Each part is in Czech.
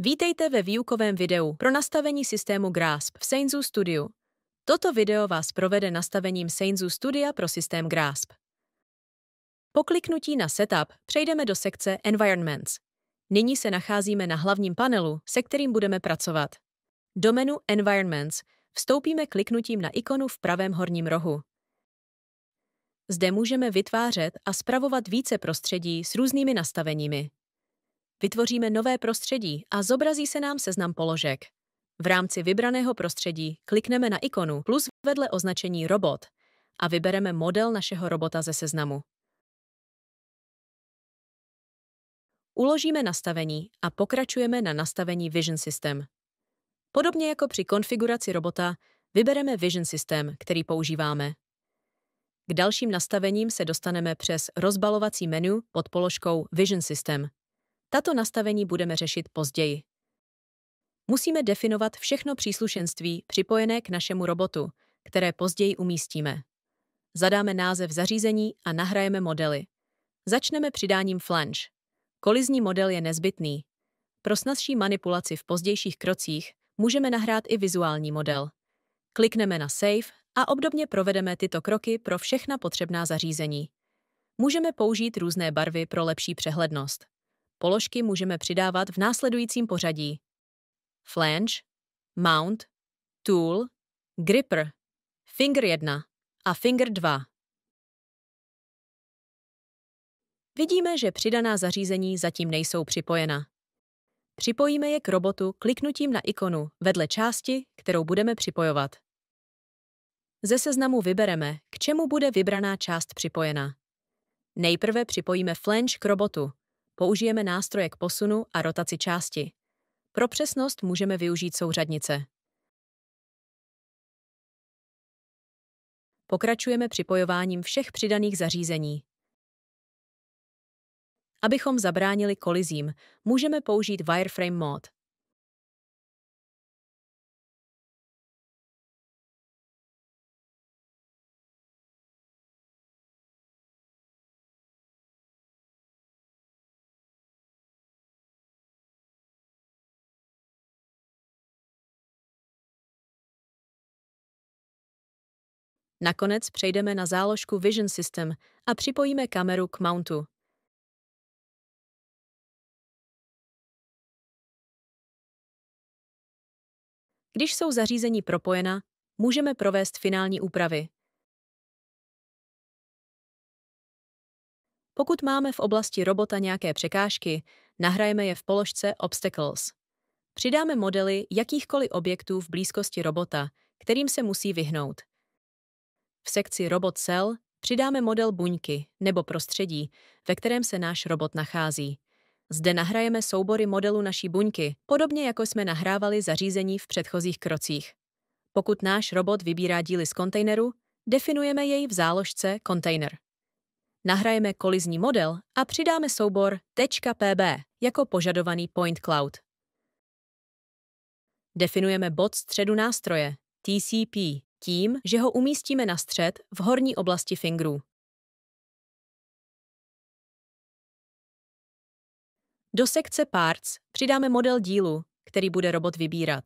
Vítejte ve výukovém videu pro nastavení systému Grasp v Seizu Studiu. Toto video vás provede nastavením Seizu Studia pro systém Grasp. Po kliknutí na Setup přejdeme do sekce Environments. Nyní se nacházíme na hlavním panelu, se kterým budeme pracovat. Do menu Environments vstoupíme kliknutím na ikonu v pravém horním rohu. Zde můžeme vytvářet a spravovat více prostředí s různými nastaveními. Vytvoříme nové prostředí a zobrazí se nám seznam položek. V rámci vybraného prostředí klikneme na ikonu plus vedle označení Robot a vybereme model našeho robota ze seznamu. Uložíme nastavení a pokračujeme na nastavení Vision System. Podobně jako při konfiguraci robota, vybereme Vision System, který používáme. K dalším nastavením se dostaneme přes rozbalovací menu pod položkou Vision System. Tato nastavení budeme řešit později. Musíme definovat všechno příslušenství připojené k našemu robotu, které později umístíme. Zadáme název zařízení a nahrajeme modely. Začneme přidáním flange. Kolizní model je nezbytný. Pro snazší manipulaci v pozdějších krocích můžeme nahrát i vizuální model. Klikneme na Save a obdobně provedeme tyto kroky pro všechna potřebná zařízení. Můžeme použít různé barvy pro lepší přehlednost. Položky můžeme přidávat v následujícím pořadí: Flange, Mount, Tool, Gripper, Finger 1 a Finger 2. Vidíme, že přidaná zařízení zatím nejsou připojena. Připojíme je k robotu kliknutím na ikonu vedle části, kterou budeme připojovat. Ze seznamu vybereme, k čemu bude vybraná část připojena. Nejprve připojíme flange k robotu. Použijeme nástroje k posunu a rotaci části. Pro přesnost můžeme využít souřadnice. Pokračujeme připojováním všech přidaných zařízení. Abychom zabránili kolizím, můžeme použít Wireframe Mode. Nakonec přejdeme na záložku Vision System a připojíme kameru k mountu. Když jsou zařízení propojena, můžeme provést finální úpravy. Pokud máme v oblasti robota nějaké překážky, nahrajeme je v položce Obstacles. Přidáme modely jakýchkoliv objektů v blízkosti robota, kterým se musí vyhnout. V sekci Robot Cell přidáme model buňky nebo prostředí, ve kterém se náš robot nachází. Zde nahrajeme soubory modelu naší buňky, podobně jako jsme nahrávali zařízení v předchozích krocích. Pokud náš robot vybírá díly z kontejneru, definujeme jej v záložce Container. Nahrajeme kolizní model a přidáme soubor .pb jako požadovaný point cloud. Definujeme bod středu nástroje TCP tím, že ho umístíme na střed v horní oblasti fingerů. Do sekce Parts přidáme model dílu, který bude robot vybírat.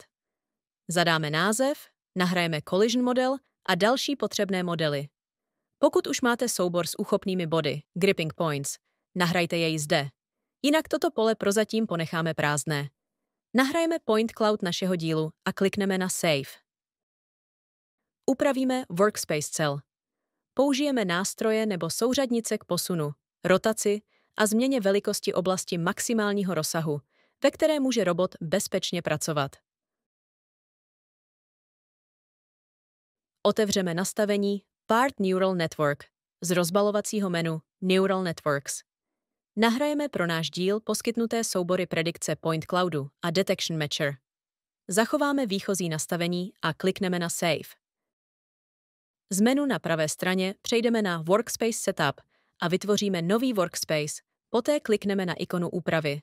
Zadáme název, nahrajeme Collision model a další potřebné modely. Pokud už máte soubor s úchopnými body, gripping points, nahrajte jej zde. Jinak toto pole prozatím ponecháme prázdné. Nahrajeme point cloud našeho dílu a klikneme na Save. Upravíme Workspace Cell. Použijeme nástroje nebo souřadnice k posunu, rotaci a změně velikosti oblasti maximálního rozsahu, ve které může robot bezpečně pracovat. Otevřeme nastavení Part Neural Network z rozbalovacího menu Neural Networks. Nahrajeme pro náš díl poskytnuté soubory predikce Point Cloudu a Detection Matcher. Zachováme výchozí nastavení a klikneme na Save. Z menu na pravé straně přejdeme na Workspace Setup a vytvoříme nový workspace, poté klikneme na ikonu úpravy.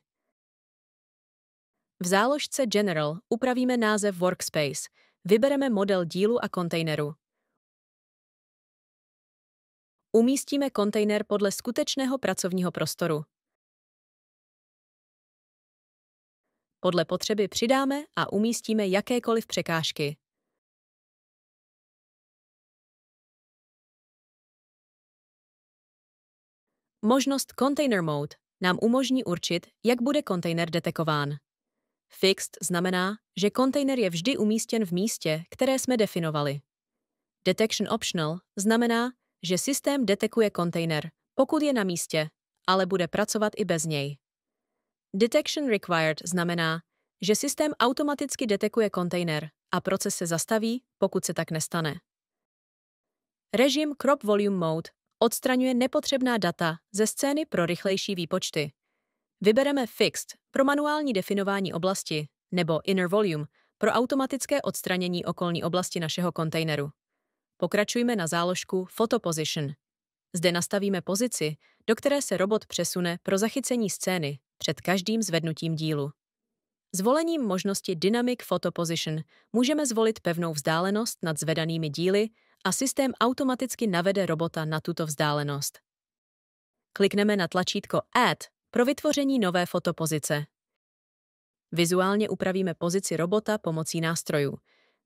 V záložce General upravíme název Workspace, vybereme model dílu a kontejneru. Umístíme kontejner podle skutečného pracovního prostoru. Podle potřeby přidáme a umístíme jakékoliv překážky. Možnost Container Mode nám umožní určit, jak bude kontejner detekován. Fixed znamená, že kontejner je vždy umístěn v místě, které jsme definovali. Detection Optional znamená, že systém detekuje kontejner, pokud je na místě, ale bude pracovat i bez něj. Detection Required znamená, že systém automaticky detekuje kontejner a proces se zastaví, pokud se tak nestane. Režim Crop Volume Mode odstraňuje nepotřebná data ze scény pro rychlejší výpočty. Vybereme Fixed pro manuální definování oblasti nebo Inner Volume pro automatické odstranění okolní oblasti našeho kontejneru. Pokračujme na záložku Photo Position. Zde nastavíme pozici, do které se robot přesune pro zachycení scény před každým zvednutím dílu. Zvolením možnosti Dynamic Photo Position můžeme zvolit pevnou vzdálenost nad zvedanými díly a systém automaticky navede robota na tuto vzdálenost. Klikneme na tlačítko Add pro vytvoření nové fotopozice. Vizuálně upravíme pozici robota pomocí nástrojů,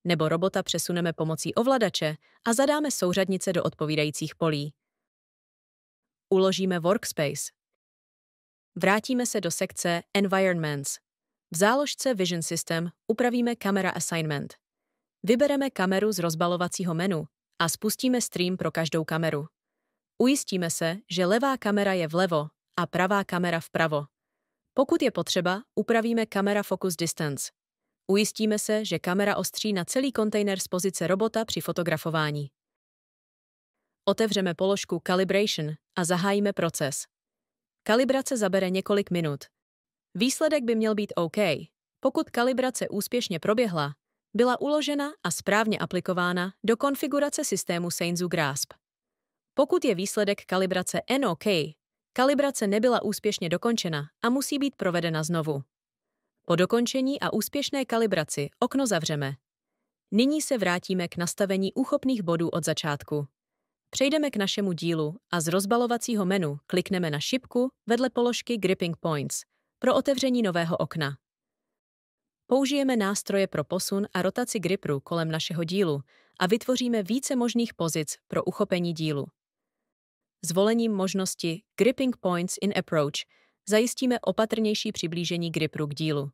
nebo robota přesuneme pomocí ovladače a zadáme souřadnice do odpovídajících polí. Uložíme Workspace. Vrátíme se do sekce Environments. V záložce Vision System upravíme Camera Assignment. Vybereme kameru z rozbalovacího menu a spustíme stream pro každou kameru. Ujistíme se, že levá kamera je vlevo a pravá kamera vpravo. Pokud je potřeba, upravíme Camera Focus Distance. Ujistíme se, že kamera ostří na celý kontejner z pozice robota při fotografování. Otevřeme položku Calibration a zahájíme proces. Kalibrace zabere několik minut. Výsledek by měl být OK. Pokud kalibrace úspěšně proběhla, byla uložena a správně aplikována do konfigurace systému Seizu Grasp. Pokud je výsledek kalibrace NOK, kalibrace nebyla úspěšně dokončena a musí být provedena znovu. Po dokončení a úspěšné kalibraci okno zavřeme. Nyní se vrátíme k nastavení úchopných bodů od začátku. Přejdeme k našemu dílu a z rozbalovacího menu klikneme na šipku vedle položky Gripping Points pro otevření nového okna. Použijeme nástroje pro posun a rotaci gripru kolem našeho dílu a vytvoříme více možných pozic pro uchopení dílu. Zvolením možnosti Gripping Points in Approach zajistíme opatrnější přiblížení gripru k dílu.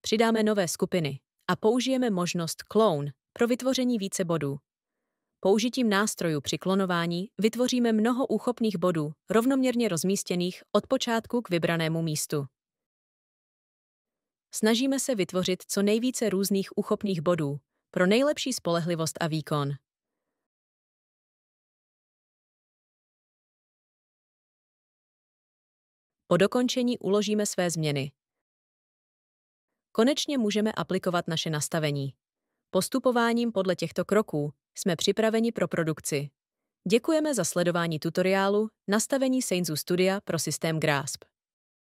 Přidáme nové skupiny a použijeme možnost Clone pro vytvoření více bodů. Použitím nástrojů při klonování vytvoříme mnoho úchopných bodů, rovnoměrně rozmístěných od počátku k vybranému místu. Snažíme se vytvořit co nejvíce různých úchopných bodů pro nejlepší spolehlivost a výkon. Po dokončení uložíme své změny. Konečně můžeme aplikovat naše nastavení. Postupováním podle těchto kroků jsme připraveni pro produkci. Děkujeme za sledování tutoriálu Nastavení Seizu Studia pro systém Grasp.